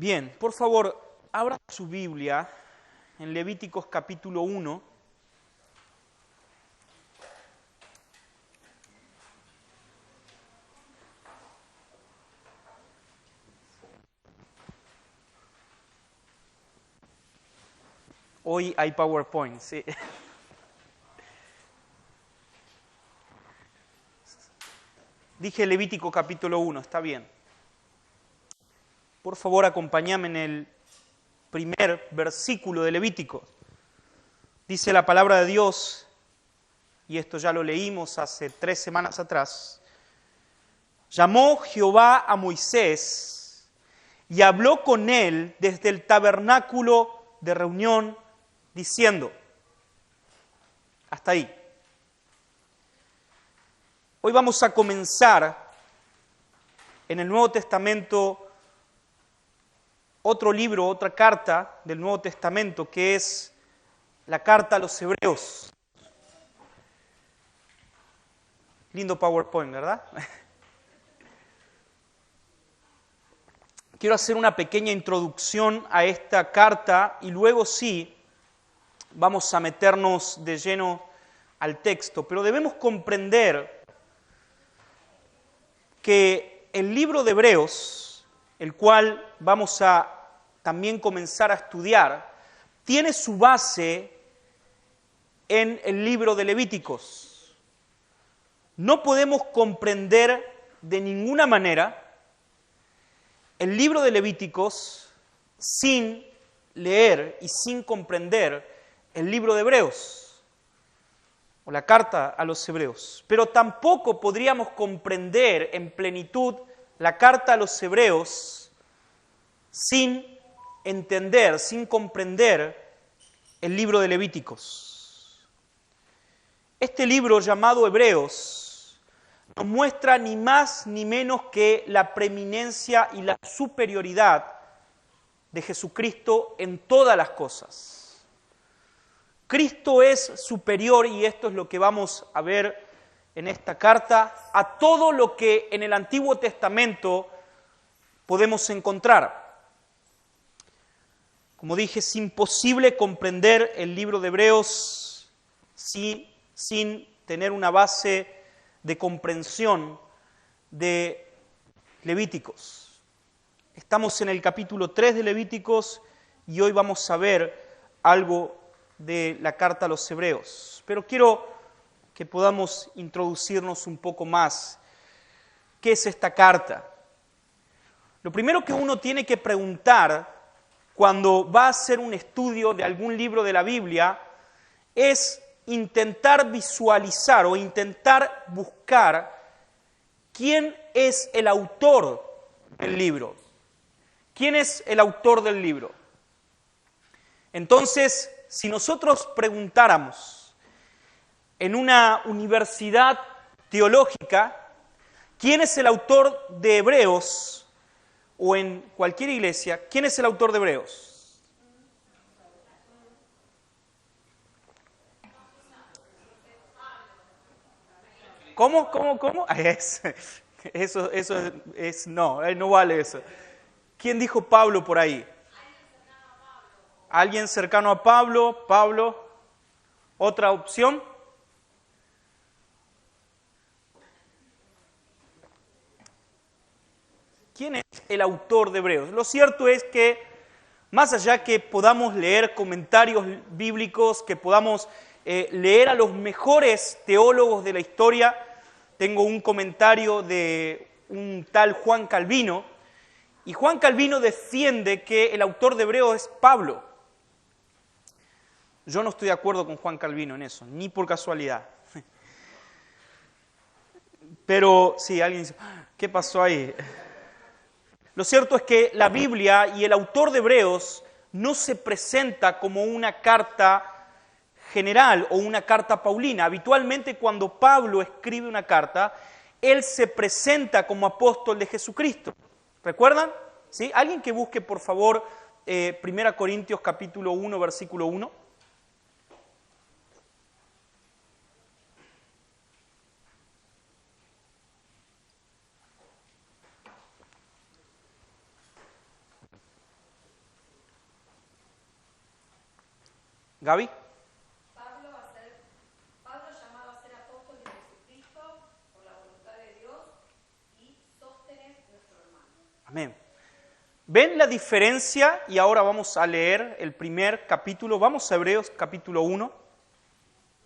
Bien, por favor, abra su Biblia en Levíticos capítulo 1. Hoy hay PowerPoint, sí. Dije Levítico capítulo 1, está bien. Por favor, acompáñame en el primer versículo de Levítico. Dice la palabra de Dios, y esto ya lo leímos hace 3 semanas atrás. Llamó Jehová a Moisés y habló con él desde el tabernáculo de reunión, diciendo, hasta ahí. Hoy vamos a comenzar en el Nuevo Testamento otro libro, otra carta del Nuevo Testamento, que es la carta a los Hebreos. Lindo PowerPoint, ¿verdad? Quiero hacer una pequeña introducción a esta carta y luego sí vamos a meternos de lleno al texto, pero debemos comprender que el libro de Hebreos, el cual vamos a también comenzar a estudiar, tiene su base en el libro de Levíticos. No podemos comprender de ninguna manera el libro de Levíticos sin leer y sin comprender el libro de Hebreos o la carta a los Hebreos. Pero tampoco podríamos comprender en plenitud la carta a los Hebreos sin entender, sin comprender el libro de Levíticos. Este libro llamado Hebreos nos muestra ni más ni menos que la preeminencia y la superioridad de Jesucristo en todas las cosas. Cristo es superior, y esto es lo que vamos a ver en esta carta, a todo lo que en el Antiguo Testamento podemos encontrar. Como dije, es imposible comprender el libro de Hebreos sin tener una base de comprensión de Levíticos. Estamos en el capítulo 3 de Levíticos y hoy vamos a ver algo de la carta a los Hebreos. Pero quiero que podamos introducirnos un poco más. ¿Qué es esta carta? Lo primero que uno tiene que preguntar cuando va a hacer un estudio de algún libro de la Biblia es intentar visualizar o intentar buscar quién es el autor del libro. ¿Quién es el autor del libro? Entonces, si nosotros preguntáramos en una universidad teológica quién es el autor de Hebreos, o en cualquier iglesia, ¿quién es el autor de Hebreos? ¿Cómo? Eso no vale eso. ¿Quién dijo Pablo por ahí? ¿Alguien cercano a Pablo? ¿Pablo? ¿Otra opción? ¿Quién es el autor de Hebreos? Lo cierto es que, más allá que podamos leer comentarios bíblicos, que podamos leer a los mejores teólogos de la historia, tengo un comentario de un tal Juan Calvino, y Juan Calvino defiende que el autor de Hebreos es Pablo. Yo no estoy de acuerdo con Juan Calvino en eso, ni por casualidad. Pero sí, alguien dice, ¿qué pasó ahí? Lo cierto es que la Biblia y el autor de Hebreos no se presenta como una carta general o una carta paulina. Habitualmente cuando Pablo escribe una carta, él se presenta como apóstol de Jesucristo. ¿Recuerdan? ¿Sí? Alguien que busque, por favor, 1 Corintios capítulo 1, versículo 1. Gaby. Pablo llamado a ser apóstol de Jesucristo por la voluntad de Dios y Sóstenes nuestro hermano. Amén. ¿Ven la diferencia? Y ahora vamos a leer el primer capítulo. Vamos a Hebreos capítulo 1.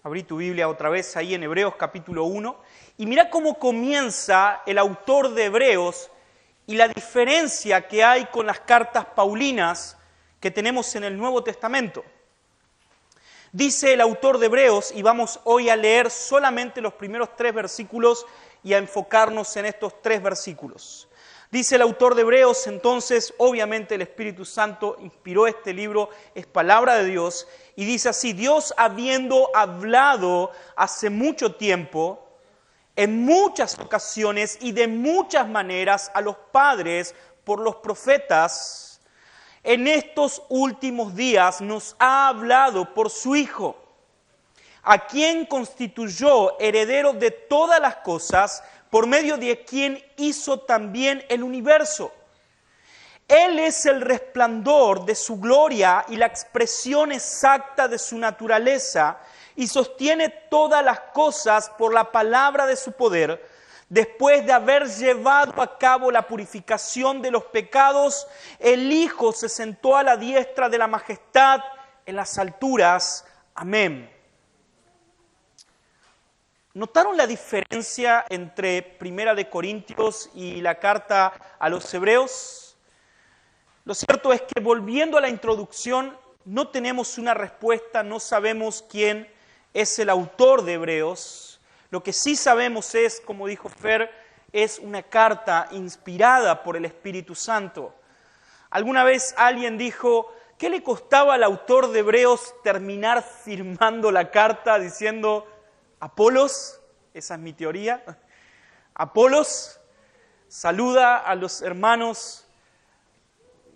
Abrí tu Biblia otra vez ahí en Hebreos capítulo 1. Y mira cómo comienza el autor de Hebreos y la diferencia que hay con las cartas paulinas que tenemos en el Nuevo Testamento. Dice el autor de Hebreos, y vamos hoy a leer solamente los primeros 3 versículos y a enfocarnos en estos 3 versículos. Dice el autor de Hebreos, entonces, obviamente el Espíritu Santo inspiró este libro, es palabra de Dios, y dice así: Dios, habiendo hablado hace mucho tiempo, en muchas ocasiones y de muchas maneras a los padres por los profetas, en estos últimos días nos ha hablado por su Hijo, a quien constituyó heredero de todas las cosas, por medio de quien hizo también el universo. Él es el resplandor de su gloria y la expresión exacta de su naturaleza, y sostiene todas las cosas por la palabra de su poder. Después de haber llevado a cabo la purificación de los pecados, el Hijo se sentó a la diestra de la majestad en las alturas. Amén. ¿Notaron la diferencia entre Primera de Corintios y la carta a los Hebreos? Lo cierto es que, volviendo a la introducción, no tenemos una respuesta, no sabemos quién es el autor de Hebreos. Lo que sí sabemos es, como dijo Fer, es una carta inspirada por el Espíritu Santo. Alguna vez alguien dijo: ¿qué le costaba al autor de Hebreos terminar firmando la carta diciendo: Apolos, esa es mi teoría, Apolos saluda a los hermanos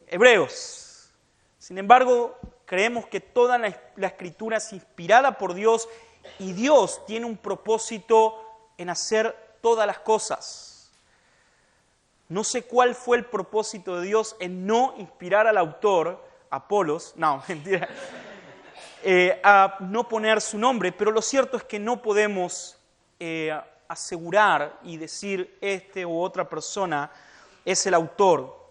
hebreos? Sin embargo, creemos que toda la Escritura es inspirada por Dios y Dios tiene un propósito en hacer todas las cosas. No sé cuál fue el propósito de Dios en no inspirar al autor, Apolos, no, mentira, a no poner su nombre, pero lo cierto es que no podemos asegurar y decir este u otra persona es el autor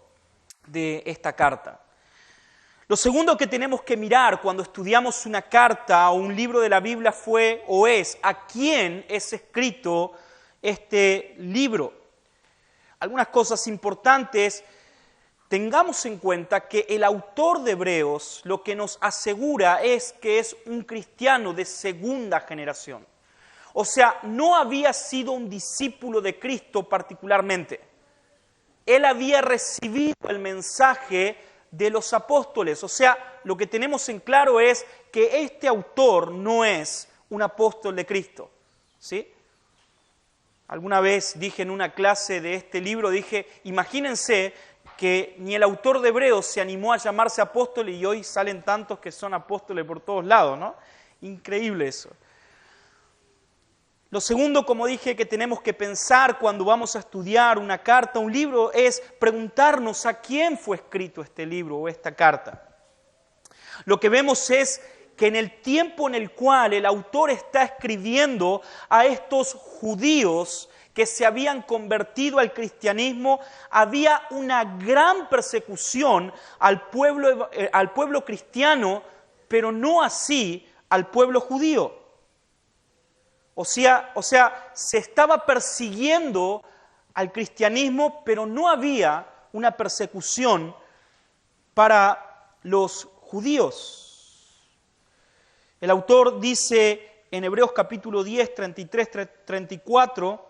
de esta carta. Lo segundo que tenemos que mirar cuando estudiamos una carta o un libro de la Biblia fue o es a quién es escrito este libro. Algunas cosas importantes. Tengamos en cuenta que el autor de Hebreos lo que nos asegura es que es un cristiano de segunda generación. O sea, no había sido un discípulo de Cristo particularmente. Él había recibido el mensaje de los apóstoles. O sea, lo que tenemos en claro es que este autor no es un apóstol de Cristo. ¿Sí? Alguna vez dije en una clase de este libro, imagínense que ni el autor de Hebreos se animó a llamarse apóstol y hoy salen tantos que son apóstoles por todos lados, ¿no? Increíble eso. Lo segundo, como dije, que tenemos que pensar cuando vamos a estudiar una carta, un libro, es preguntarnos a quién fue escrito este libro o esta carta. Lo que vemos es que en el tiempo en el cual el autor está escribiendo a estos judíos que se habían convertido al cristianismo, había una gran persecución al pueblo cristiano, pero no así al pueblo judío. O sea, se estaba persiguiendo al cristianismo, pero no había una persecución para los judíos. El autor dice en Hebreos capítulo 10, 33, 34,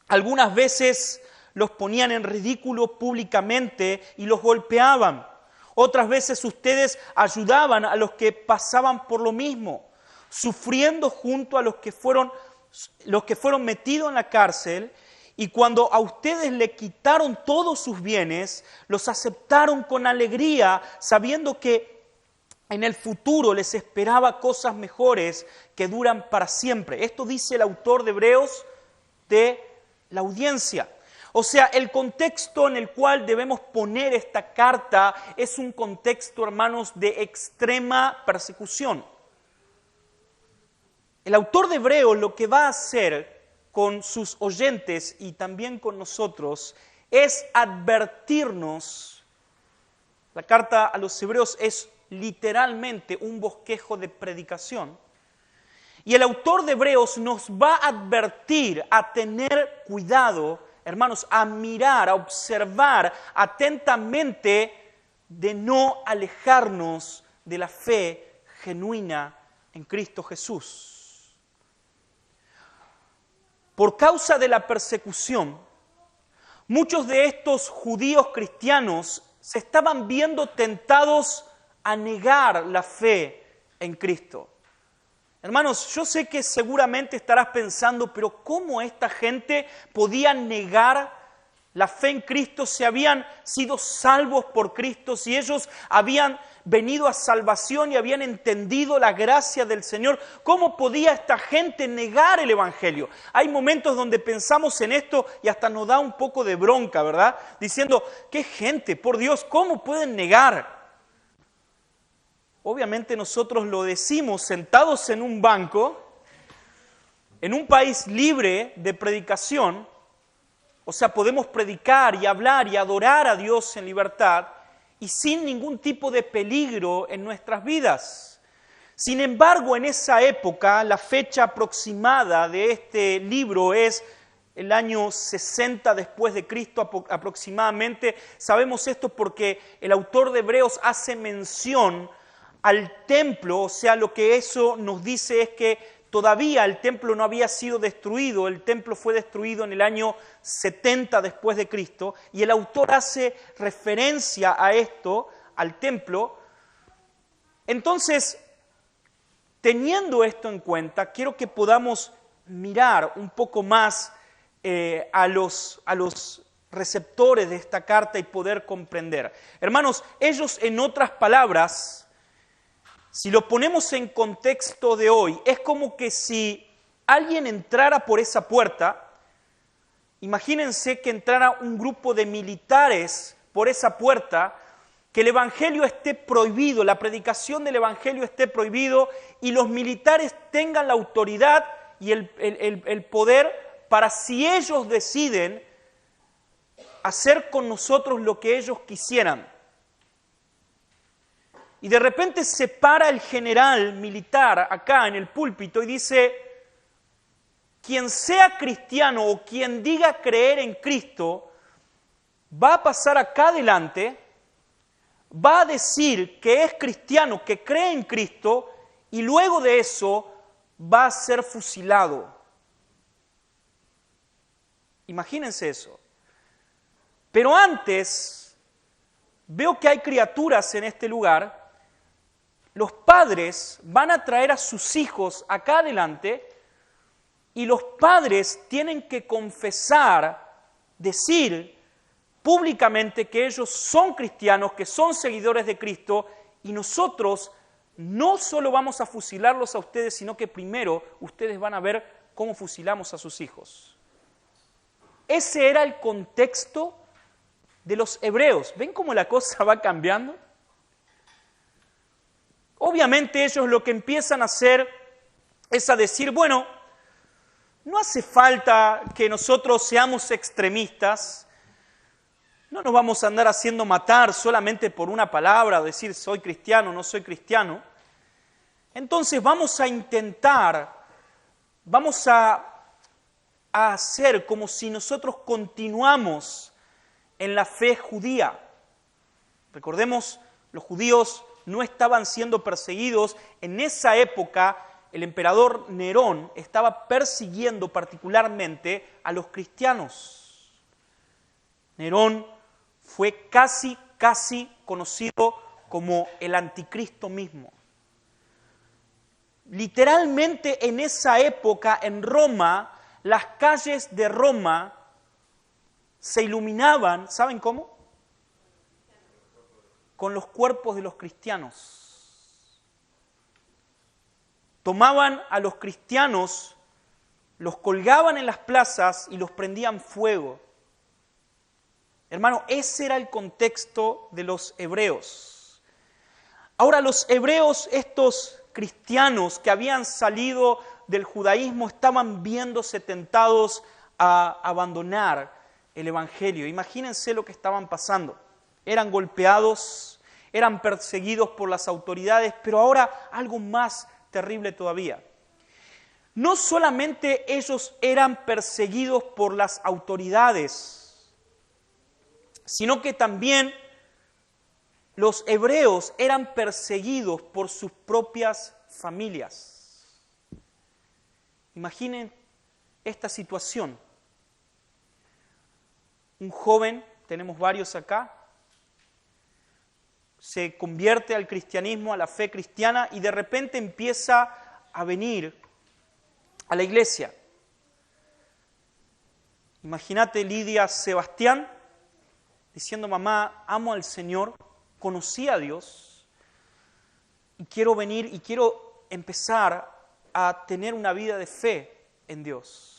algunas veces los ponían en ridículo públicamente y los golpeaban. Otras veces ustedes ayudaban a los que pasaban por lo mismo, sufriendo junto a los que fueron metidos en la cárcel, y cuando a ustedes le quitaron todos sus bienes, los aceptaron con alegría, sabiendo que en el futuro les esperaba cosas mejores que duran para siempre. Esto dice el autor de Hebreos de la audiencia. O sea, el contexto en el cual debemos poner esta carta es un contexto, hermanos, de extrema persecución. El autor de Hebreos lo que va a hacer con sus oyentes y también con nosotros es advertirnos. La carta a los Hebreos es literalmente un bosquejo de predicación. Y el autor de Hebreos nos va a advertir a tener cuidado, hermanos, a mirar, a observar atentamente de no alejarnos de la fe genuina en Cristo Jesús. Por causa de la persecución, muchos de estos judíos cristianos se estaban viendo tentados a negar la fe en Cristo. Hermanos, yo sé que seguramente estarás pensando, pero ¿cómo esta gente podía negar la fe en Cristo si habían sido salvos por Cristo, si ellos habían venido a salvación y habían entendido la gracia del Señor? ¿Cómo podía esta gente negar el Evangelio? Hay momentos donde pensamos en esto y hasta nos da un poco de bronca, ¿verdad? Diciendo, ¿qué gente? Por Dios, ¿cómo pueden negar? Obviamente nosotros lo decimos sentados en un banco, en un país libre de predicación. O sea, podemos predicar y hablar y adorar a Dios en libertad y sin ningún tipo de peligro en nuestras vidas. Sin embargo, en esa época, la fecha aproximada de este libro es el año 60 después de Cristo aproximadamente. Sabemos esto porque el autor de Hebreos hace mención al templo, o sea, lo que eso nos dice es que todavía el templo no había sido destruido, el templo fue destruido en el año 70 después de Cristo, y el autor hace referencia a esto, al templo. Entonces, teniendo esto en cuenta, quiero que podamos mirar un poco más a los receptores de esta carta y poder comprender. Hermanos, ellos, en otras palabras, si lo ponemos en contexto de hoy, es como que si alguien entrara por esa puerta, imagínense que entrara un grupo de militares por esa puerta, que el Evangelio esté prohibido, la predicación del Evangelio esté prohibido y los militares tengan la autoridad y el poder para, si ellos deciden, hacer con nosotros lo que ellos quisieran. Y de repente se para el general militar acá en el púlpito y dice, quien sea cristiano o quien diga creer en Cristo, va a pasar acá adelante, va a decir que es cristiano, que cree en Cristo, y luego de eso va a ser fusilado. Imagínense eso. Pero antes, veo que hay criaturas en este lugar. Los padres van a traer a sus hijos acá adelante y los padres tienen que confesar, decir públicamente que ellos son cristianos, que son seguidores de Cristo, y nosotros no solo vamos a fusilarlos a ustedes, sino que primero ustedes van a ver cómo fusilamos a sus hijos. Ese era el contexto de los hebreos. ¿Ven cómo la cosa va cambiando? Obviamente ellos lo que empiezan a hacer es a decir, bueno, no hace falta que nosotros seamos extremistas, no nos vamos a andar haciendo matar solamente por una palabra, decir soy cristiano, no soy cristiano. Entonces vamos a intentar, vamos a hacer como si nosotros continuamos en la fe judía. Recordemos, los judíos no estaban siendo perseguidos. En esa época, el emperador Nerón estaba persiguiendo particularmente a los cristianos. Nerón fue casi conocido como el anticristo mismo. Literalmente en esa época, en Roma, las calles de Roma se iluminaban, ¿saben cómo? Con los cuerpos de los cristianos. Tomaban a los cristianos, los colgaban en las plazas y los prendían fuego. Hermano, ese era el contexto de los hebreos. Ahora, los hebreos, estos cristianos que habían salido del judaísmo estaban viéndose tentados a abandonar el Evangelio. Imagínense lo que estaban pasando. Eran golpeados, eran perseguidos por las autoridades, pero ahora algo más terrible todavía. No solamente ellos eran perseguidos por las autoridades, sino que también los hebreos eran perseguidos por sus propias familias. Imaginen esta situación. Un joven, tenemos varios acá, se convierte al cristianismo, a la fe cristiana, y de repente empieza a venir a la iglesia. Imagínate Lidia Sebastián diciendo: mamá, amo al Señor, conocí a Dios y quiero venir y quiero empezar a tener una vida de fe en Dios.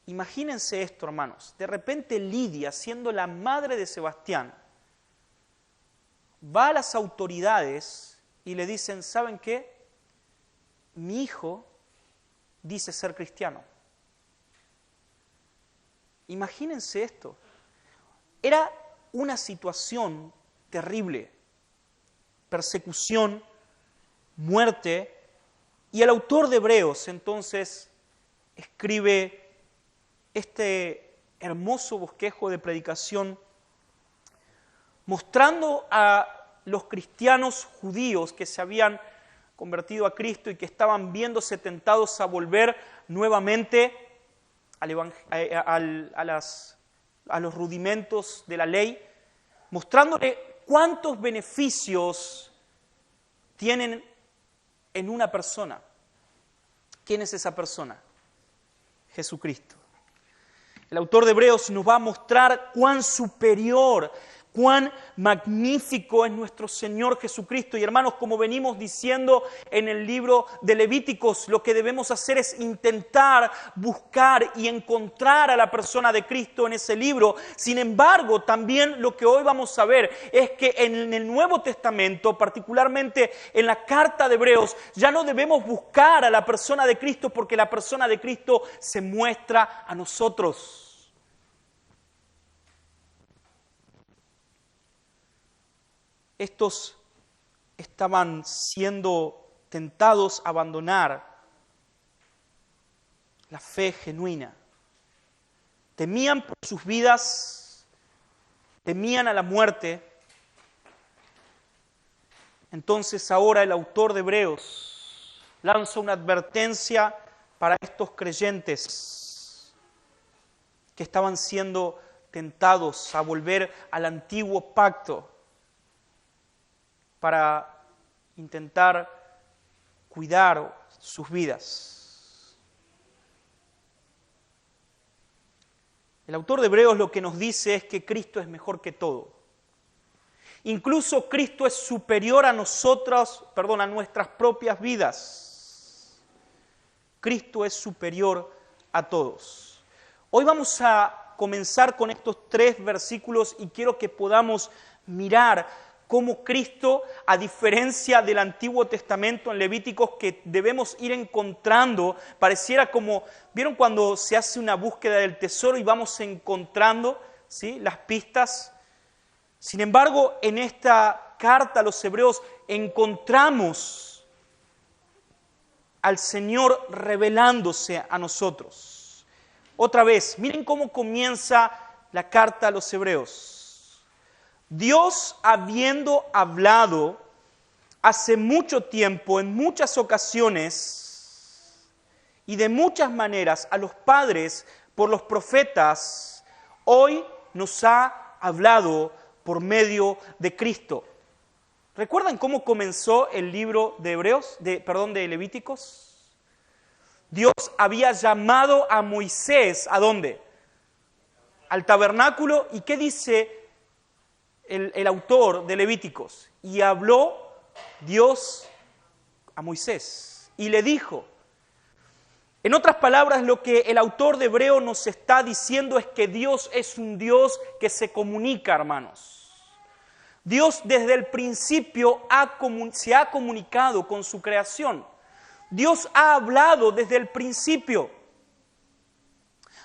Imagínense esto, hermanos. De repente Lidia, siendo la madre de Sebastián, va a las autoridades y le dicen: ¿saben qué? Mi hijo dice ser cristiano. Imagínense esto. Era una situación terrible. Persecución, muerte. Y el autor de Hebreos entonces escribe este hermoso bosquejo de predicación mostrando a los cristianos judíos que se habían convertido a Cristo y que estaban viéndose tentados a volver nuevamente a los rudimentos de la ley, mostrándole cuántos beneficios tienen en una persona. ¿Quién es esa persona? Jesucristo. El autor de Hebreos nos va a mostrar cuán superior, cuán magnífico es nuestro Señor Jesucristo. Y hermanos, como venimos diciendo en el libro de Levíticos, lo que debemos hacer es intentar buscar y encontrar a la persona de Cristo en ese libro. Sin embargo, también lo que hoy vamos a ver es que en el Nuevo Testamento, particularmente en la carta de Hebreos, ya no debemos buscar a la persona de Cristo porque la persona de Cristo se muestra a nosotros. Estos estaban siendo tentados a abandonar la fe genuina. Temían por sus vidas, temían a la muerte. Entonces ahora el autor de Hebreos lanza una advertencia para estos creyentes que estaban siendo tentados a volver al antiguo pacto para intentar cuidar sus vidas. El autor de Hebreos lo que nos dice es que Cristo es mejor que todo. Incluso Cristo es superior a nosotras, a nuestras propias vidas. Cristo es superior a todos. Hoy vamos a comenzar con estos 3 versículos y quiero que podamos mirar cómo Cristo, a diferencia del Antiguo Testamento en Levíticos, que debemos ir encontrando, pareciera como, ¿vieron cuando se hace una búsqueda del tesoro y vamos encontrando, ¿sí?, las pistas? Sin embargo, en esta carta a los Hebreos encontramos al Señor revelándose a nosotros. Otra vez, miren cómo comienza la carta a los Hebreos. Dios, habiendo hablado hace mucho tiempo, en muchas ocasiones y de muchas maneras a los padres por los profetas, hoy nos ha hablado por medio de Cristo. ¿Recuerdan cómo comenzó el libro de de Levíticos? Dios había llamado a Moisés, ¿a dónde? Al tabernáculo. ¿Y qué dice el autor de Levíticos? Y habló Dios a Moisés y le dijo. En otras palabras, lo que el autor de Hebreo nos está diciendo es que Dios es un Dios que se comunica, hermanos. Dios desde el principio se ha comunicado con su creación. Dios ha hablado desde el principio.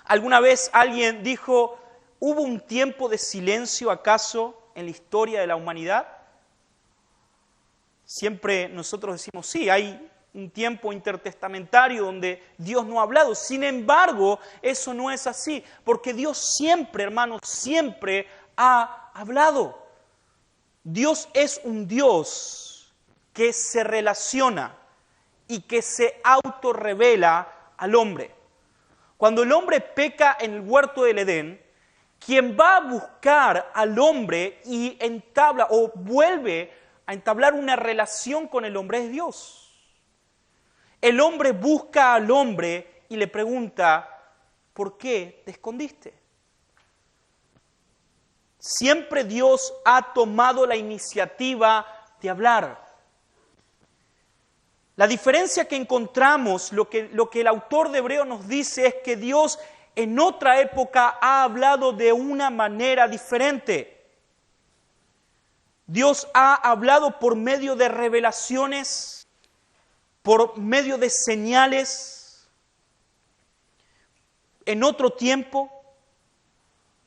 ¿Alguna vez alguien dijo, ¿hubo un tiempo de silencio acaso en la historia de la humanidad? Siempre nosotros decimos, sí, hay un tiempo intertestamentario donde Dios no ha hablado. Sin embargo, eso no es así, porque Dios siempre, hermanos, siempre ha hablado. Dios es un Dios que se relaciona y que se autorrevela al hombre. Cuando el hombre peca en el huerto del Edén, quien va a buscar al hombre y entabla o vuelve a entablar una relación con el hombre es Dios. El hombre busca al hombre y le pregunta, ¿por qué te escondiste? Siempre Dios ha tomado la iniciativa de hablar. La diferencia que encontramos, lo que el autor de Hebreos nos dice es que Dios en otra época ha hablado de una manera diferente. Dios ha hablado por medio de revelaciones, por medio de señales, en otro tiempo,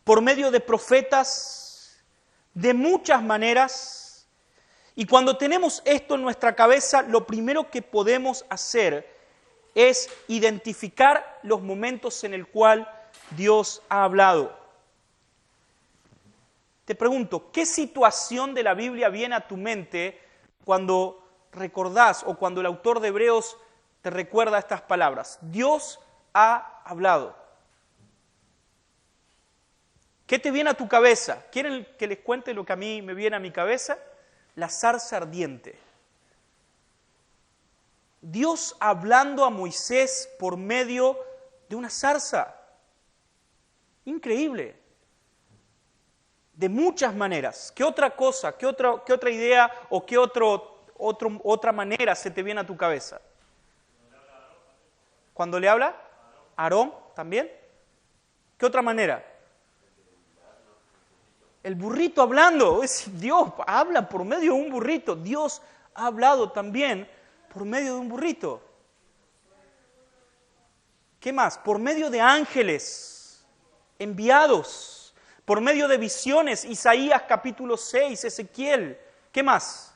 por medio de profetas, de muchas maneras. Y cuando tenemos esto en nuestra cabeza, lo primero que podemos hacer es identificar los momentos en el cual Dios ha hablado. Te pregunto, ¿qué situación de la Biblia viene a tu mente cuando recordás o cuando el autor de Hebreos te recuerda estas palabras? Dios ha hablado. ¿Qué te viene a tu cabeza? ¿Quieren que les cuente lo que a mí me viene a mi cabeza? La zarza ardiente. Dios hablando a Moisés por medio de una zarza. Increíble. De muchas maneras. ¿Qué otra cosa, qué otra idea o qué otra manera se te viene a tu cabeza? ¿Cuando le habla? ¿Aarón también? ¿Qué otra manera? El burrito hablando. Dios habla por medio de un burrito. Dios ha hablado también por medio de un burrito. ¿Qué más? Por medio de ángeles enviados. Por medio de visiones. Isaías capítulo 6, Ezequiel. ¿Qué más?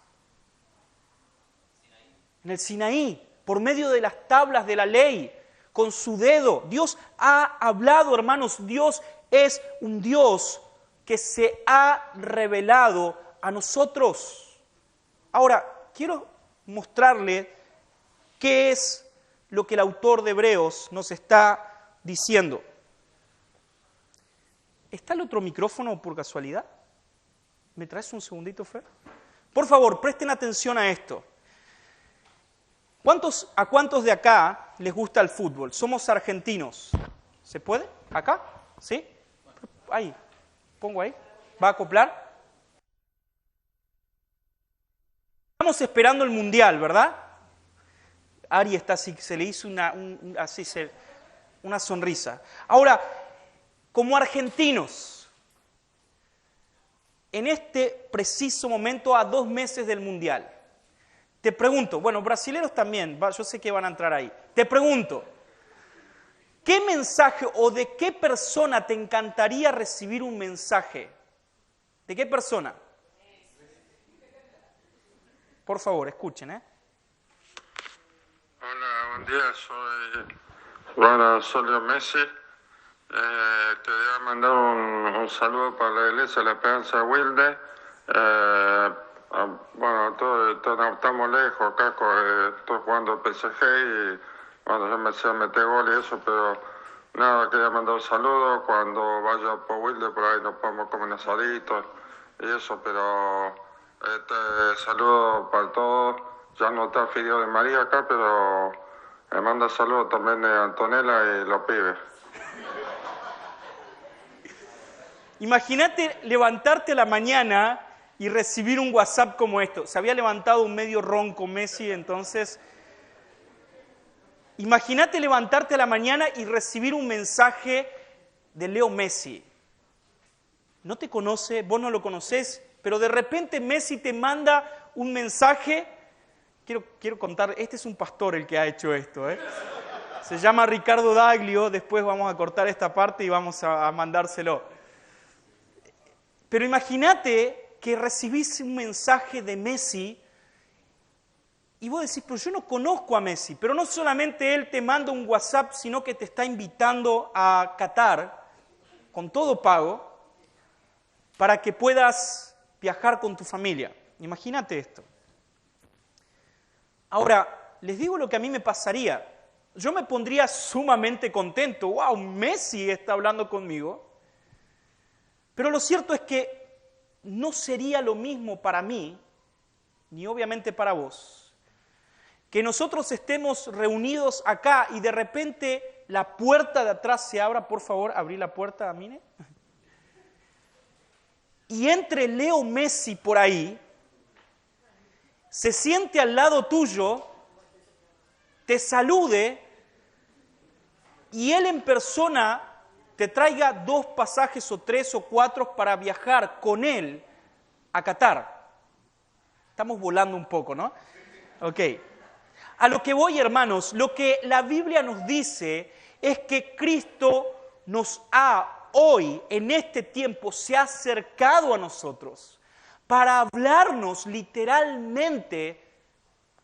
En el Sinaí. Por medio de las tablas de la ley. Con su dedo. Dios ha hablado, hermanos. Dios es un Dios que se ha revelado a nosotros. Ahora, quiero mostrarle qué es lo que el autor de Hebreos nos está diciendo. ¿Está el otro micrófono por casualidad? ¿Me traes un segundito, Fer? Por favor, presten atención a esto. ¿A cuántos de acá les gusta el fútbol? Somos argentinos. ¿Se puede? ¿Acá? ¿Sí? Ahí. Pongo ahí. ¿Va a acoplar? Estamos esperando el Mundial, ¿verdad? Ari está así, se le hizo una sonrisa. Ahora, como argentinos, en este preciso momento, a 2 meses del Mundial, te pregunto, bueno, brasileros también, yo sé que van a entrar ahí. Te pregunto, ¿qué mensaje o de qué persona te encantaría recibir un mensaje? ¿De qué persona? Por favor, escuchen, Hola, buen día, soy Juan Osorio Messi. Quería mandar un saludo para la iglesia de la Esperanza Wilde. Bueno, todos estamos lejos acá, estoy jugando el PSG y bueno, yo me sé meter gol y eso, pero nada, quería mandar un saludo. Cuando vaya por Wilde, por ahí nos podemos comer un asadito y eso, pero saludo para todos. Ya no está Fideo de María acá, pero me manda saludos también de Antonella y los pibes. Imagínate levantarte a la mañana y recibir un WhatsApp como esto. Se había levantado un medio ronco Messi, entonces... Imagínate levantarte a la mañana y recibir un mensaje de Leo Messi. No te conoce, vos no lo conocés, pero de repente Messi te manda un mensaje quiero contar, este es un pastor el que ha hecho esto, ¿eh? Se llama Ricardo Daglio, después vamos a cortar esta parte y vamos a mandárselo. Pero imagínate que recibís un mensaje de Messi y vos decís, pero yo no conozco a Messi, pero no solamente él te manda un WhatsApp, sino que te está invitando a Qatar, con todo pago, para que puedas viajar con tu familia. Imagínate esto. Ahora, les digo lo que a mí me pasaría. Yo me pondría sumamente contento. ¡Wow! Messi está hablando conmigo. Pero lo cierto es que no sería lo mismo para mí, ni obviamente para vos, que nosotros estemos reunidos acá y de repente la puerta de atrás se abra. Por favor, abrí la puerta, Amine. Y entre Leo Messi por ahí, se siente al lado tuyo, te salude y él en persona te traiga 2 pasajes o 3 o 4 para viajar con él a Qatar. Estamos volando un poco, ¿no? Ok. A lo que voy, hermanos, lo que la Biblia nos dice es que Cristo nos ha hoy, en este tiempo, se ha acercado a nosotros para hablarnos literalmente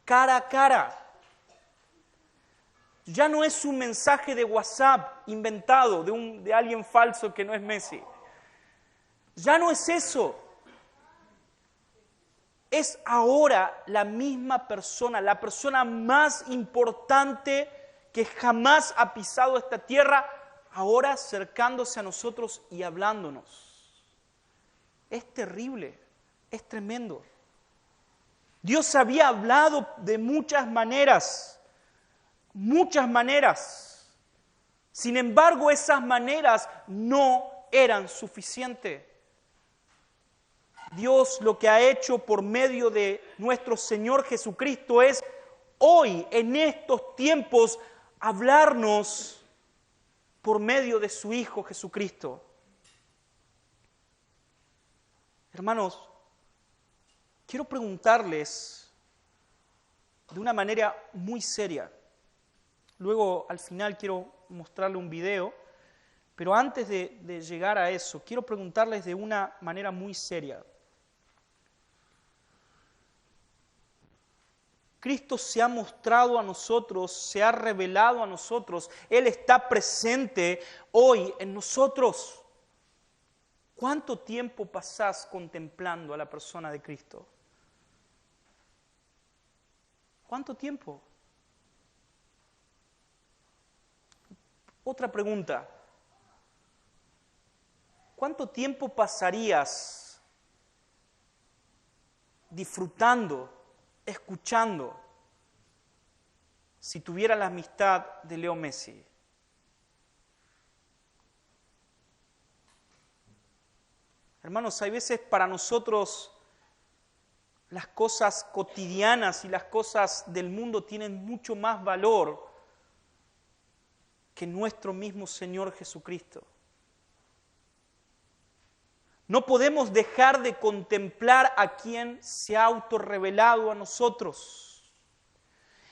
cara a cara. Ya no es un mensaje de WhatsApp inventado de alguien falso que no es Messi. Ya no es eso. Es ahora la misma persona, la persona más importante que jamás ha pisado esta tierra, ahora acercándose a nosotros y hablándonos. Es terrible, es tremendo. Dios había hablado de muchas maneras. Sin embargo, esas maneras no eran suficientes. Dios lo que ha hecho por medio de nuestro Señor Jesucristo es hoy, en estos tiempos, hablarnos por medio de su Hijo Jesucristo. Hermanos, quiero preguntarles de una manera muy seria. Luego, al final, quiero mostrarle un video, pero antes de llegar a eso, quiero preguntarles de una manera muy seria. Cristo se ha mostrado a nosotros, se ha revelado a nosotros, Él está presente hoy en nosotros. ¿Cuánto tiempo pasás contemplando a la persona de Cristo? ¿Cuánto tiempo? Otra pregunta. ¿Cuánto tiempo pasarías disfrutando, escuchando, si tuvieras la amistad de Leo Messi? Hermanos, hay veces para nosotros las cosas cotidianas y las cosas del mundo tienen mucho más valor que nuestro mismo Señor Jesucristo. No podemos dejar de contemplar a quien se ha autorrevelado a nosotros.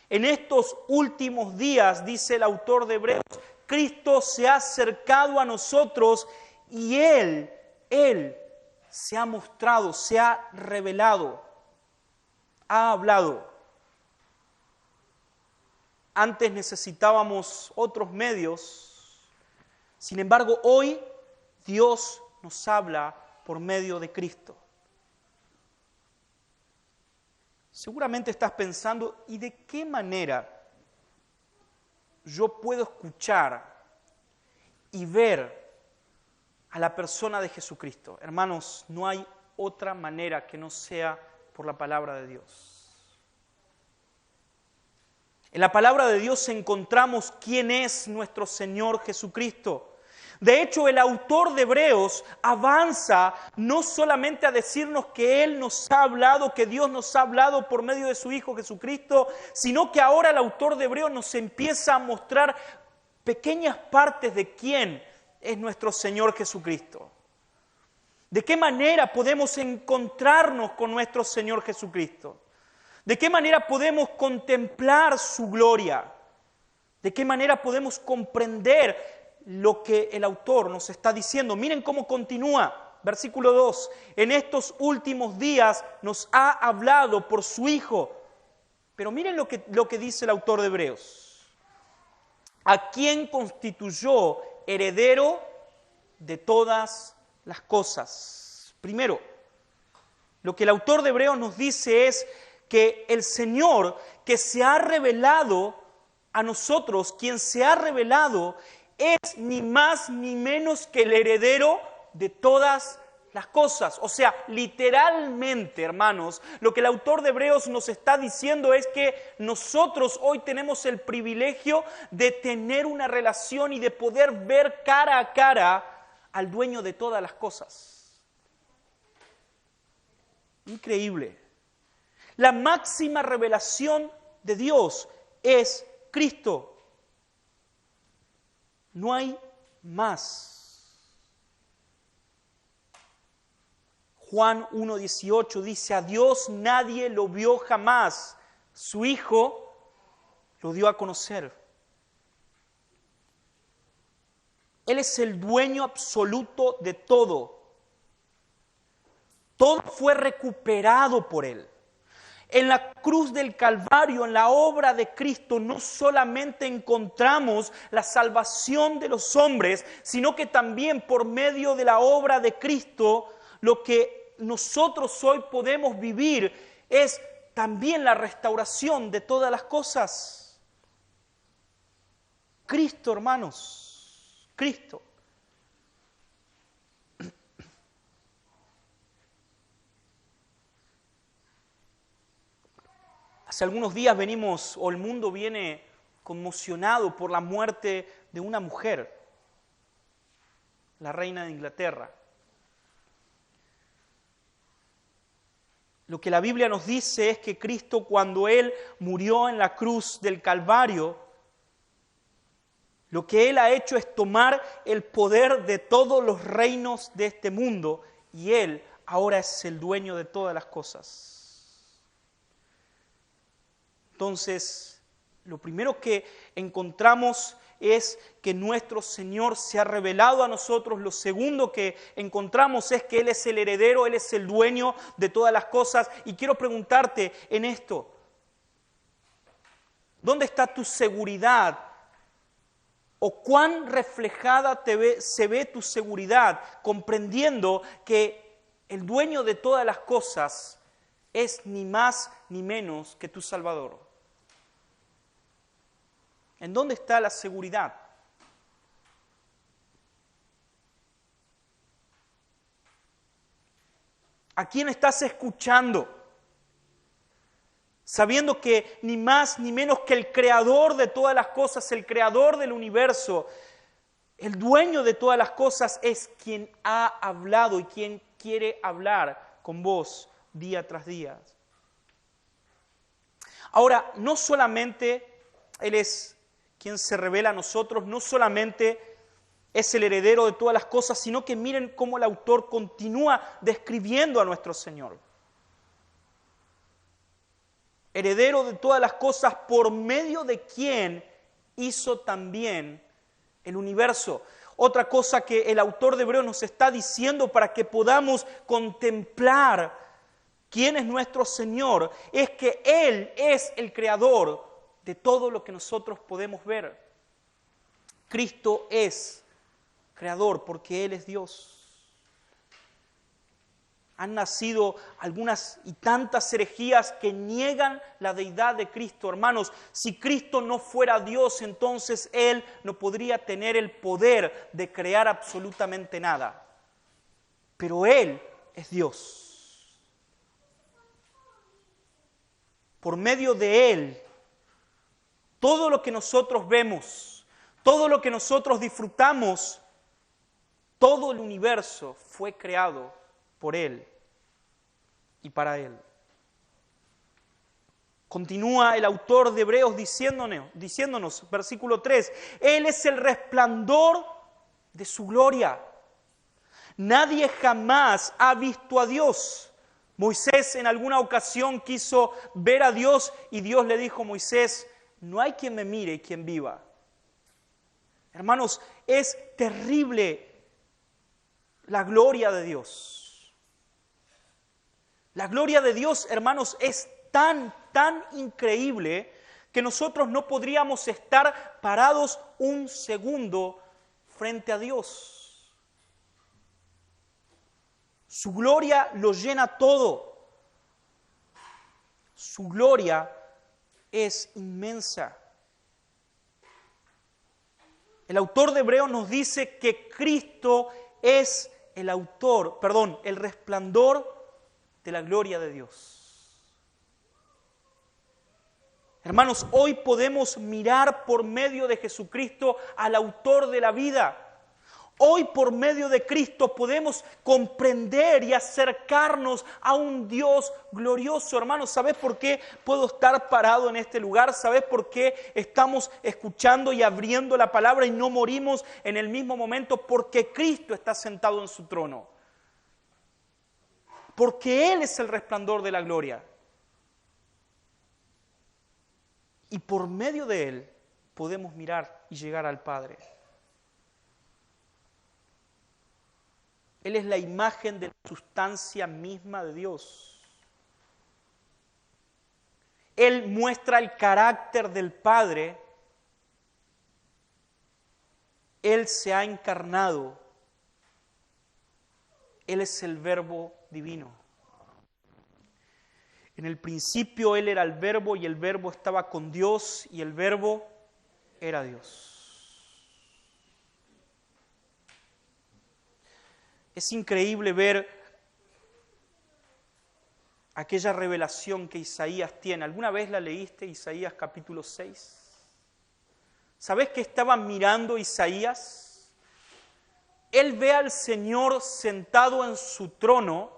En estos últimos días, dice el autor de Hebreos, Cristo se ha acercado a nosotros y Él se ha mostrado, se ha revelado, ha hablado. Antes necesitábamos otros medios, sin embargo, hoy Dios nos habla por medio de Cristo. Seguramente estás pensando, ¿y de qué manera yo puedo escuchar y ver a la persona de Jesucristo? Hermanos, no hay otra manera que no sea por la palabra de Dios. En la palabra de Dios encontramos quién es nuestro Señor Jesucristo. De hecho, el autor de Hebreos avanza no solamente a decirnos que Él nos ha hablado, que Dios nos ha hablado por medio de su Hijo Jesucristo, sino que ahora el autor de Hebreos nos empieza a mostrar pequeñas partes de quién es nuestro Señor Jesucristo. ¿De qué manera podemos encontrarnos con nuestro Señor Jesucristo? ¿De qué manera podemos contemplar su gloria? ¿De qué manera podemos comprender lo que el autor nos está diciendo? Miren cómo continúa, versículo 2. En estos últimos días nos ha hablado por su Hijo. Pero miren lo que dice el autor de Hebreos. A quien constituyó heredero de todas las cosas. Primero, lo que el autor de Hebreos nos dice es que el Señor que se ha revelado a nosotros, quien se ha revelado, es ni más ni menos que el heredero de todas las cosas. O sea, literalmente, hermanos, lo que el autor de Hebreos nos está diciendo es que nosotros hoy tenemos el privilegio de tener una relación y de poder ver cara a cara al dueño de todas las cosas. Increíble. La máxima revelación de Dios es Cristo. No hay más. Juan 1:18 dice, a Dios nadie lo vio jamás. Su Hijo lo dio a conocer. Él es el dueño absoluto de todo. Todo fue recuperado por Él. En la cruz del Calvario, en la obra de Cristo, no solamente encontramos la salvación de los hombres, sino que también por medio de la obra de Cristo, lo que nosotros hoy podemos vivir es también la restauración de todas las cosas. Cristo, hermanos, Cristo. Hace algunos días venimos, o el mundo viene conmocionado por la muerte de una mujer, la reina de Inglaterra. Lo que la Biblia nos dice es que Cristo, cuando Él murió en la cruz del Calvario, lo que Él ha hecho es tomar el poder de todos los reinos de este mundo y Él ahora es el dueño de todas las cosas. Entonces, lo primero que encontramos es que nuestro Señor se ha revelado a nosotros. Lo segundo que encontramos es que Él es el heredero, Él es el dueño de todas las cosas. Y quiero preguntarte en esto, ¿dónde está tu seguridad? ¿O cuán reflejada se ve tu seguridad comprendiendo que el dueño de todas las cosas es ni más ni menos que tu Salvador? ¿En dónde está la seguridad? ¿A quién estás escuchando? Sabiendo que ni más ni menos que el creador de todas las cosas, el creador del universo, el dueño de todas las cosas es quien ha hablado y quien quiere hablar con vos día tras día. Ahora, no solamente Él es quien se revela a nosotros, no solamente es el heredero de todas las cosas, sino que miren cómo el autor continúa describiendo a nuestro Señor. Heredero de todas las cosas, por medio de quien hizo también el universo. Otra cosa que el autor de Hebreos nos está diciendo para que podamos contemplar quién es nuestro Señor, es que Él es el creador de todo lo que nosotros podemos ver. Cristo es creador porque Él es Dios. Han nacido algunas y tantas herejías que niegan la deidad de Cristo. Hermanos, si Cristo no fuera Dios, entonces Él no podría tener el poder de crear absolutamente nada. Pero Él es Dios. Por medio de Él, todo lo que nosotros vemos, todo lo que nosotros disfrutamos, todo el universo fue creado por Él y para Él. Continúa el autor de Hebreos diciéndonos, versículo 3, Él es el resplandor de su gloria. Nadie jamás ha visto a Dios. Moisés en alguna ocasión quiso ver a Dios y Dios le dijo a Moisés, no hay quien me mire y quien viva. Hermanos, es terrible la gloria de Dios. La gloria de Dios, hermanos, es tan increíble que nosotros no podríamos estar parados un segundo frente a Dios. Su gloria lo llena todo. Su gloria es inmensa. El autor de Hebreos nos dice que Cristo es el resplandor de la gloria de Dios. Hermanos, hoy podemos mirar por medio de Jesucristo al autor de la vida. Hoy por medio de Cristo podemos comprender y acercarnos a un Dios glorioso. Hermanos, ¿sabes por qué puedo estar parado en este lugar? ¿Sabes por qué estamos escuchando y abriendo la palabra y no morimos en el mismo momento? Porque Cristo está sentado en su trono. Porque Él es el resplandor de la gloria. Y por medio de Él podemos mirar y llegar al Padre. Él es la imagen de la sustancia misma de Dios. Él muestra el carácter del Padre. Él se ha encarnado. Él es el Verbo divino. En el principio Él era el Verbo y el Verbo estaba con Dios y el Verbo era Dios. Es increíble ver aquella revelación que Isaías tiene. ¿Alguna vez la leíste, Isaías capítulo 6? ¿Sabes qué estaba mirando Isaías? Él ve al Señor sentado en su trono,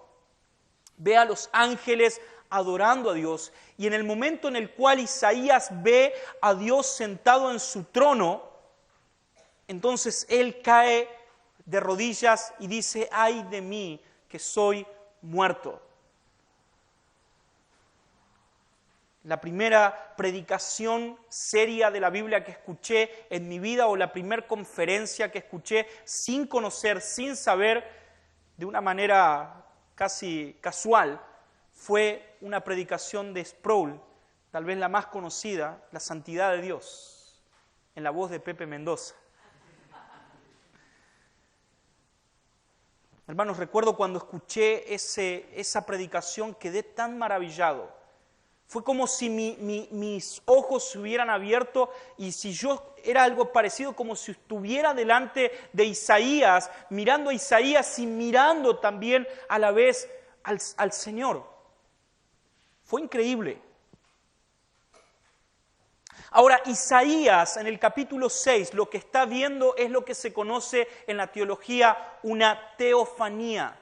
ve a los ángeles adorando a Dios, y en el momento en el cual Isaías ve a Dios sentado en su trono, entonces él cae de rodillas y dice, ay de mí que soy muerto. La primera predicación seria de la Biblia que escuché en mi vida, o la primera conferencia que escuché sin conocer, sin saber, de una manera casi casual, fue una predicación de Sproul, tal vez la más conocida, La Santidad de Dios, en la voz de Pepe Mendoza. Hermanos, recuerdo cuando escuché esa predicación, quedé tan maravillado. Fue como si mis ojos se hubieran abierto y si yo era algo parecido como si estuviera delante de Isaías, mirando a Isaías y mirando también a la vez al Señor. Fue increíble. Ahora, Isaías en el capítulo 6 lo que está viendo es lo que se conoce en la teología una teofanía.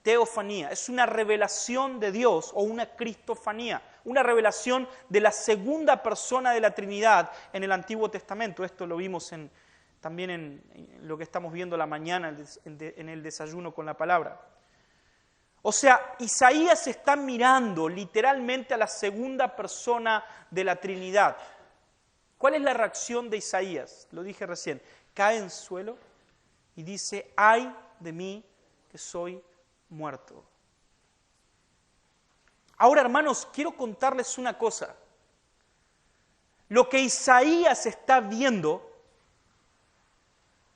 Teofanía es una revelación de Dios o una cristofanía, una revelación de la segunda persona de la Trinidad en el Antiguo Testamento. Esto lo vimos también en lo que estamos viendo la mañana en el desayuno con la palabra. O sea, Isaías está mirando literalmente a la segunda persona de la Trinidad. ¿Cuál es la reacción de Isaías? Lo dije recién. Cae en suelo y dice, ay de mí que soy muerto. Ahora, hermanos, quiero contarles una cosa. Lo que Isaías está viendo,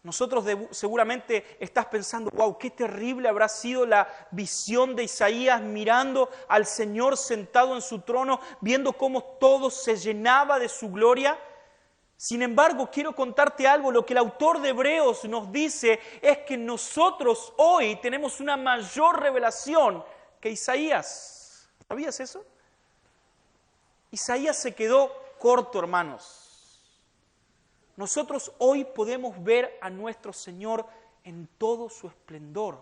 nosotros seguramente estás pensando, wow, qué terrible habrá sido la visión de Isaías mirando al Señor sentado en su trono, viendo cómo todo se llenaba de su gloria. Sin embargo, quiero contarte algo. Lo que el autor de Hebreos nos dice es que nosotros hoy tenemos una mayor revelación que Isaías. ¿Sabías eso? Isaías se quedó corto, hermanos. Nosotros hoy podemos ver a nuestro Señor en todo su esplendor.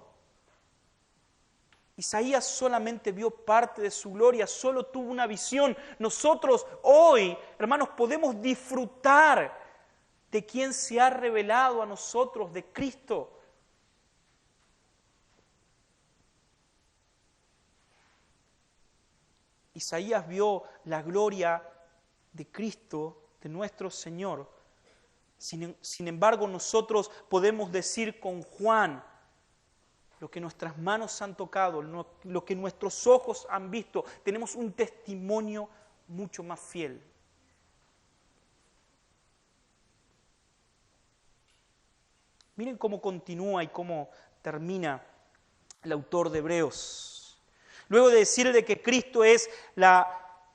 Isaías solamente vio parte de su gloria, solo tuvo una visión. Nosotros hoy, hermanos, podemos disfrutar de quien se ha revelado a nosotros, de Cristo. Isaías vio la gloria de Cristo, de nuestro Señor. Sin embargo, nosotros podemos decir con Juan, lo que nuestras manos han tocado, lo que nuestros ojos han visto, tenemos un testimonio mucho más fiel. Miren cómo continúa y cómo termina el autor de Hebreos. Luego de decir de que Cristo es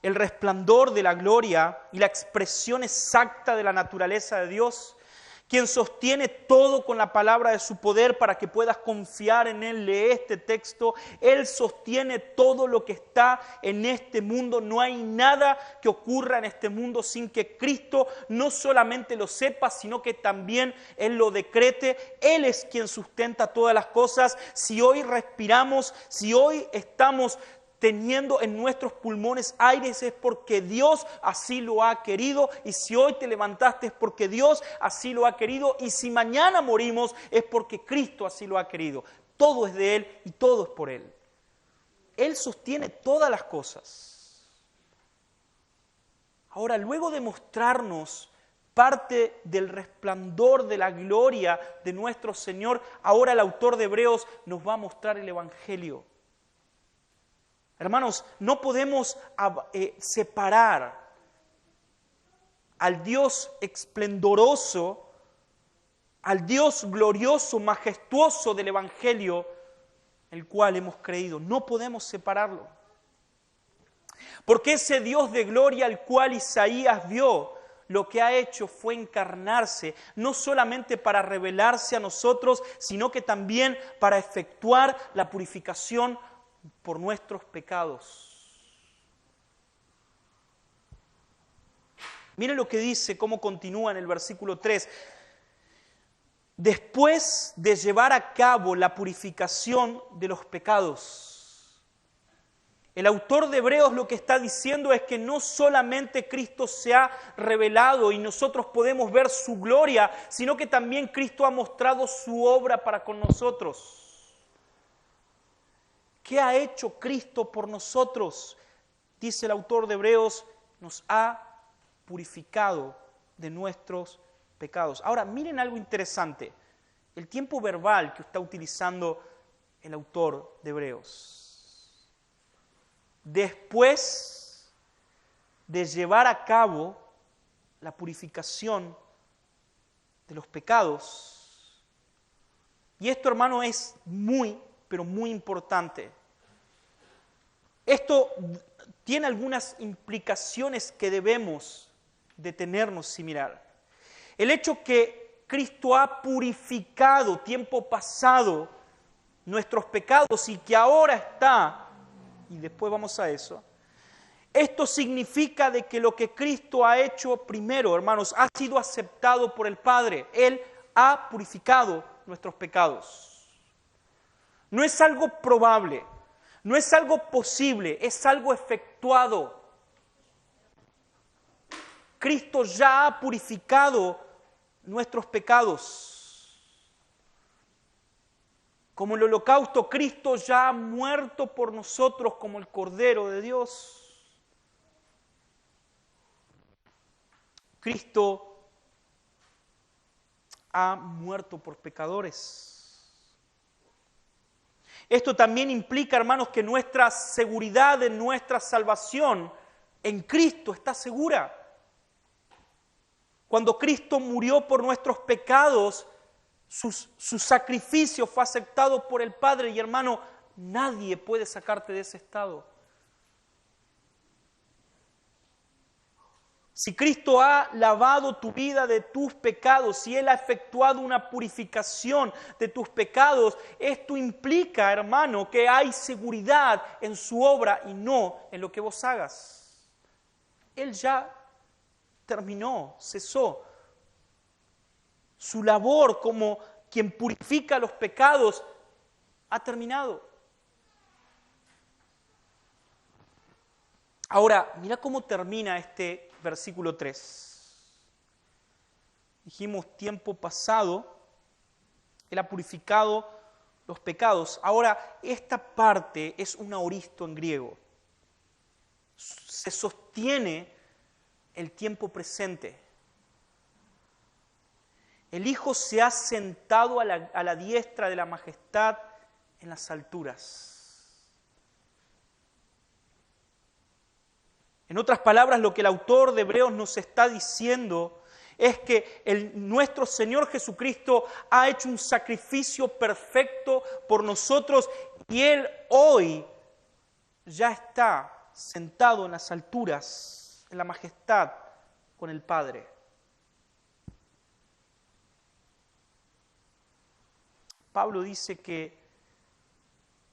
el resplandor de la gloria y la expresión exacta de la naturaleza de Dios, quien sostiene todo con la palabra de su poder para que puedas confiar en Él. Lee este texto. Él sostiene todo lo que está en este mundo. No hay nada que ocurra en este mundo sin que Cristo no solamente lo sepa, sino que también Él lo decrete. Él es quien sustenta todas las cosas. Si hoy respiramos, si hoy estamos teniendo en nuestros pulmones aires, es porque Dios así lo ha querido. Y si hoy te levantaste es porque Dios así lo ha querido. Y si mañana morimos es porque Cristo así lo ha querido. Todo es de Él y todo es por Él. Él sostiene todas las cosas. Ahora, luego de mostrarnos parte del resplandor de la gloria de nuestro Señor, ahora el autor de Hebreos nos va a mostrar el Evangelio. Hermanos, no podemos separar al Dios esplendoroso, al Dios glorioso, majestuoso del Evangelio, el cual hemos creído. No podemos separarlo. Porque ese Dios de gloria al cual Isaías vio, lo que ha hecho fue encarnarse, no solamente para revelarse a nosotros, sino que también para efectuar la purificación por nuestros pecados. Miren lo que dice, cómo continúa en el versículo 3. Después de llevar a cabo la purificación de los pecados. El autor de Hebreos lo que está diciendo es que no solamente Cristo se ha revelado y nosotros podemos ver su gloria, sino que también Cristo ha mostrado su obra para con nosotros. ¿Qué ha hecho Cristo por nosotros? Dice el autor de Hebreos, nos ha purificado de nuestros pecados. Ahora, miren algo interesante. El tiempo verbal que está utilizando el autor de Hebreos. Después de llevar a cabo la purificación de los pecados. Y esto, hermano, es muy, pero muy importante. Esto tiene algunas implicaciones que debemos detenernos y mirar. El hecho que Cristo ha purificado tiempo pasado nuestros pecados y que ahora está, y después vamos a eso, esto significa de que lo que Cristo ha hecho primero, hermanos, ha sido aceptado por el Padre. Él ha purificado nuestros pecados. No es algo probable. No es algo posible, es algo efectuado. Cristo ya ha purificado nuestros pecados. Como el holocausto, Cristo ya ha muerto por nosotros como el Cordero de Dios. Cristo ha muerto por pecadores. Esto también implica, hermanos, que nuestra seguridad en nuestra salvación en Cristo está segura. Cuando Cristo murió por nuestros pecados, su sacrificio fue aceptado por el Padre. Y, hermano, nadie puede sacarte de ese estado. Si Cristo ha lavado tu vida de tus pecados, si Él ha efectuado una purificación de tus pecados, esto implica, hermano, que hay seguridad en su obra y no en lo que vos hagas. Él ya terminó, cesó. Su labor como quien purifica los pecados ha terminado. Ahora, mira cómo termina este versículo 3. Dijimos tiempo pasado, Él ha purificado los pecados. Ahora, esta parte es un aoristo en griego. se sostiene el tiempo presente. El Hijo se ha sentado a la diestra de la majestad en las alturas. En otras palabras, lo que el autor de Hebreos nos está diciendo es que nuestro Señor Jesucristo ha hecho un sacrificio perfecto por nosotros y Él hoy ya está sentado en las alturas, en la majestad con el Padre. Pablo dice que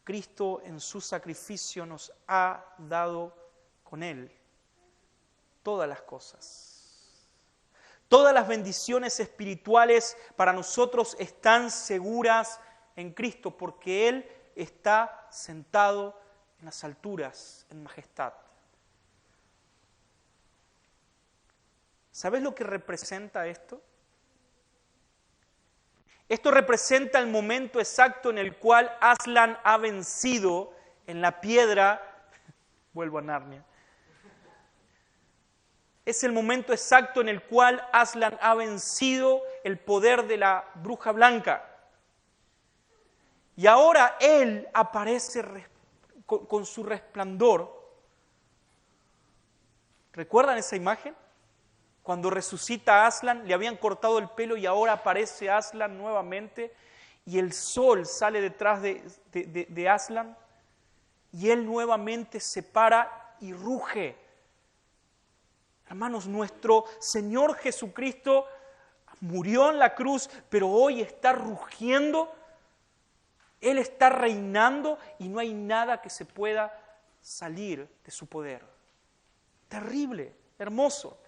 Cristo en su sacrificio nos ha dado con Él todas las cosas. Todas las bendiciones espirituales para nosotros están seguras en Cristo porque Él está sentado en las alturas, en majestad. ¿Sabes lo que representa esto? Esto representa el momento exacto en el cual Aslan ha vencido en la piedra. Vuelvo a Narnia. Es el momento exacto en el cual Aslan ha vencido el poder de la bruja blanca. Y ahora él aparece con su resplandor. ¿Recuerdan esa imagen? Cuando resucita a Aslan, le habían cortado el pelo y ahora aparece Aslan nuevamente y el sol sale detrás de Aslan y él nuevamente se para y ruge. Hermanos, nuestro Señor Jesucristo murió en la cruz, pero hoy está rugiendo. Él está reinando y no hay nada que se pueda salir de su poder. Terrible, hermoso.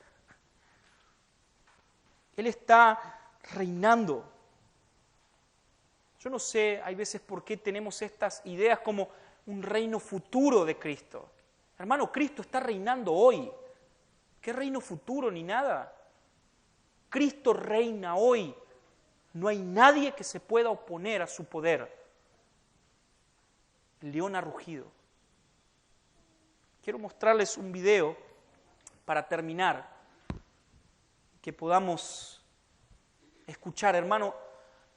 Él está reinando. Yo no sé, hay veces por qué tenemos estas ideas como un reino futuro de Cristo. Hermano, Cristo está reinando hoy. ¿Qué reino futuro ni nada? Cristo reina hoy. No hay nadie que se pueda oponer a su poder. El león ha rugido. Quiero mostrarles un video para terminar, que podamos escuchar. Hermano,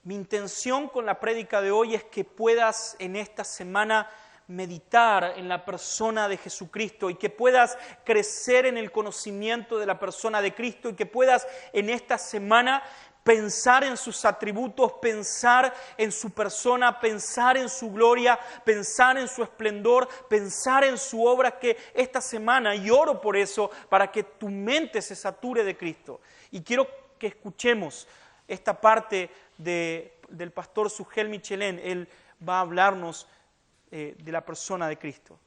mi intención con la prédica de hoy es que puedas en esta semana meditar en la persona de Jesucristo y que puedas crecer en el conocimiento de la persona de Cristo y que puedas en esta semana pensar en sus atributos, pensar en su persona, pensar en su gloria, pensar en su esplendor, pensar en su obra, que esta semana, y oro por eso, para que tu mente se sature de Cristo. Y quiero que escuchemos esta parte del pastor Sugel Michelén. Él va a hablarnos de la persona de Cristo.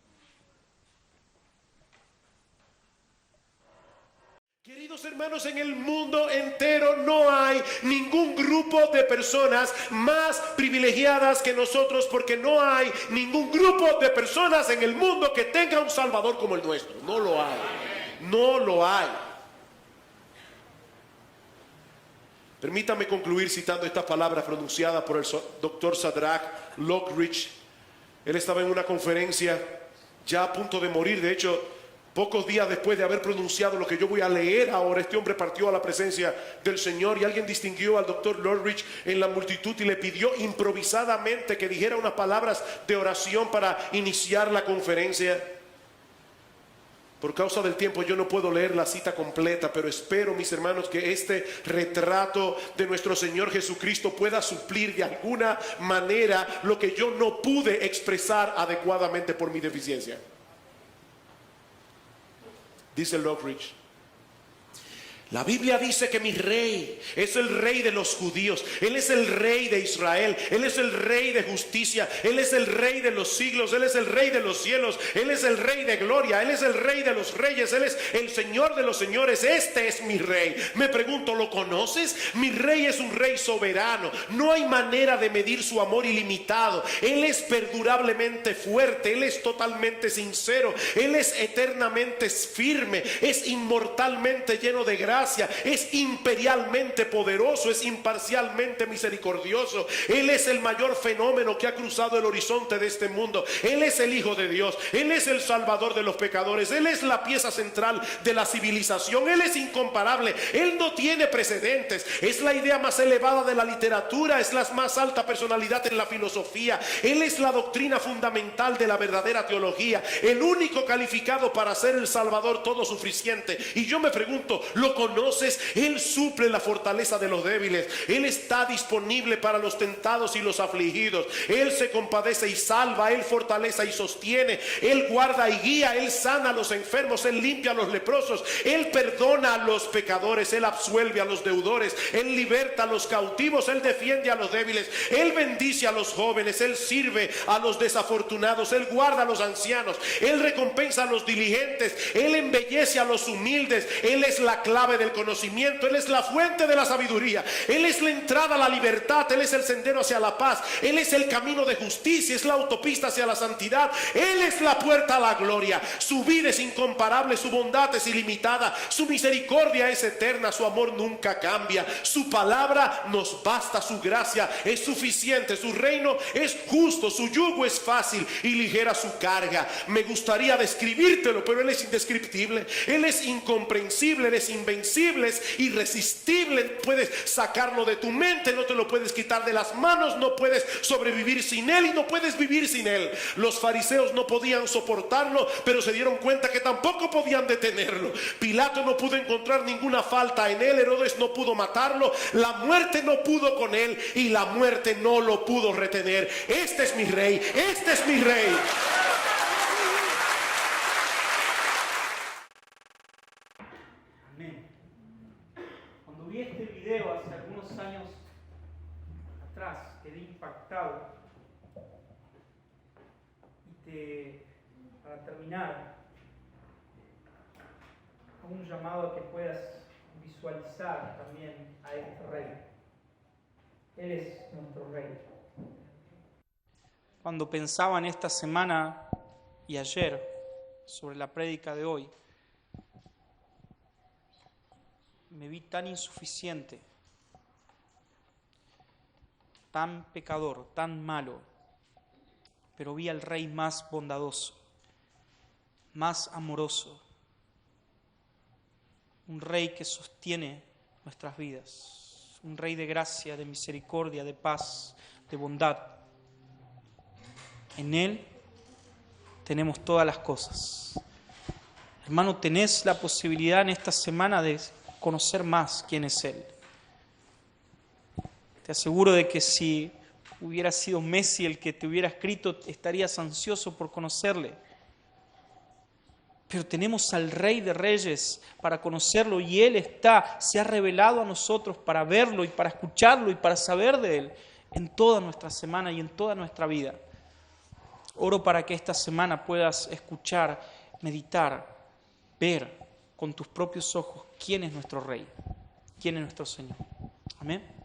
Queridos hermanos, en el mundo entero no hay ningún grupo de personas más privilegiadas que nosotros, porque no hay ningún grupo de personas en el mundo que tenga un Salvador como el nuestro. No lo hay. No lo hay. Permítame concluir citando esta palabra pronunciada por el doctor Shadrach Lockridge. Él estaba en una conferencia ya a punto de morir. De hecho, pocos días después de haber pronunciado lo que yo voy a leer ahora, este hombre partió a la presencia del Señor y alguien distinguió al doctor Lockridge en la multitud y le pidió improvisadamente que dijera unas palabras de oración para iniciar la conferencia. Por causa del tiempo yo no puedo leer la cita completa, pero espero, mis hermanos, que este retrato de nuestro Señor Jesucristo pueda suplir de alguna manera lo que yo no pude expresar adecuadamente por mi deficiencia. Dice Lockridge: la Biblia dice que mi rey es el rey de los judíos. Él es el rey de Israel. Él es el rey de justicia. Él es el rey de los siglos. Él es el rey de los cielos. Él es el rey de gloria. Él es el rey de los reyes. Él es el Señor de los señores. Este es mi rey. Me pregunto, ¿lo conoces? Mi rey es un rey soberano. No hay manera de medir su amor ilimitado. Él es perdurablemente fuerte. Él es totalmente sincero. Él es eternamente firme. Es inmortalmente lleno de gracia. gracia, es imperialmente poderoso, es imparcialmente misericordioso. Él es el mayor fenómeno que ha cruzado el horizonte de este mundo. Él es el Hijo de Dios, Él es el Salvador de los pecadores, Él es la pieza central de la civilización, Él es incomparable, Él no tiene precedentes, es la idea más elevada de la literatura, es la más alta personalidad en la filosofía, Él es la doctrina fundamental de la verdadera teología, el único calificado para ser el Salvador todo suficiente. Y yo me pregunto, ¿lo conoces? Él suple la fortaleza de los débiles, Él está disponible para los tentados y los afligidos, Él se compadece y salva, Él fortalece y sostiene, Él guarda y guía, Él sana a los enfermos, Él limpia a los leprosos, Él perdona a los pecadores, Él absuelve a los deudores, Él liberta a los cautivos, Él defiende a los débiles, Él bendice a los jóvenes, Él sirve a los desafortunados, Él guarda a los ancianos, Él recompensa a los diligentes, Él embellece a los humildes, Él es la clave del conocimiento, Él es la fuente de la sabiduría, Él es la entrada a la libertad, Él es el sendero hacia la paz, Él es el camino de justicia, es la autopista hacia la santidad, Él es la puerta a la gloria. Su vida es incomparable, su bondad es ilimitada, su misericordia es eterna, su amor nunca cambia, su palabra nos basta, su gracia es suficiente, su reino es justo, su yugo es fácil y ligera su carga. Me gustaría describírtelo, pero Él es indescriptible, Él es incomprensible, Él es invencible, es irresistible. Puedes sacarlo de tu mente, no te lo puedes quitar de las manos, no puedes sobrevivir sin Él y no puedes vivir sin Él. Los fariseos no podían soportarlo, pero se dieron cuenta que tampoco podían detenerlo. Pilato no pudo encontrar ninguna falta en él, Herodes no pudo matarlo, la muerte no pudo con él y la muerte no lo pudo retener. Este es mi rey, este es mi rey. Amén. Cuando vi este video hace algunos años atrás, quedé impactado. Para terminar, hago un llamado a que puedas visualizar también a este rey. Él es nuestro rey. Cuando pensaba en esta semana y ayer sobre la prédica de hoy, me vi tan insuficiente, tan pecador, tan malo, pero vi al Rey más bondadoso, más amoroso, un Rey que sostiene nuestras vidas, un Rey de gracia, de misericordia, de paz, de bondad. En Él tenemos todas las cosas. Hermano, tenés la posibilidad en esta semana de conocer más quién es Él. Te aseguro de que si hubiera sido Messi el que te hubiera escrito, estarías ansioso por conocerle. Pero tenemos al Rey de Reyes para conocerlo y Él se ha revelado a nosotros para verlo y para escucharlo y para saber de Él en toda nuestra semana y en toda nuestra vida. Oro para que esta semana puedas escuchar, meditar, ver con tus propios ojos quién es nuestro Rey, quién es nuestro Señor. Amén.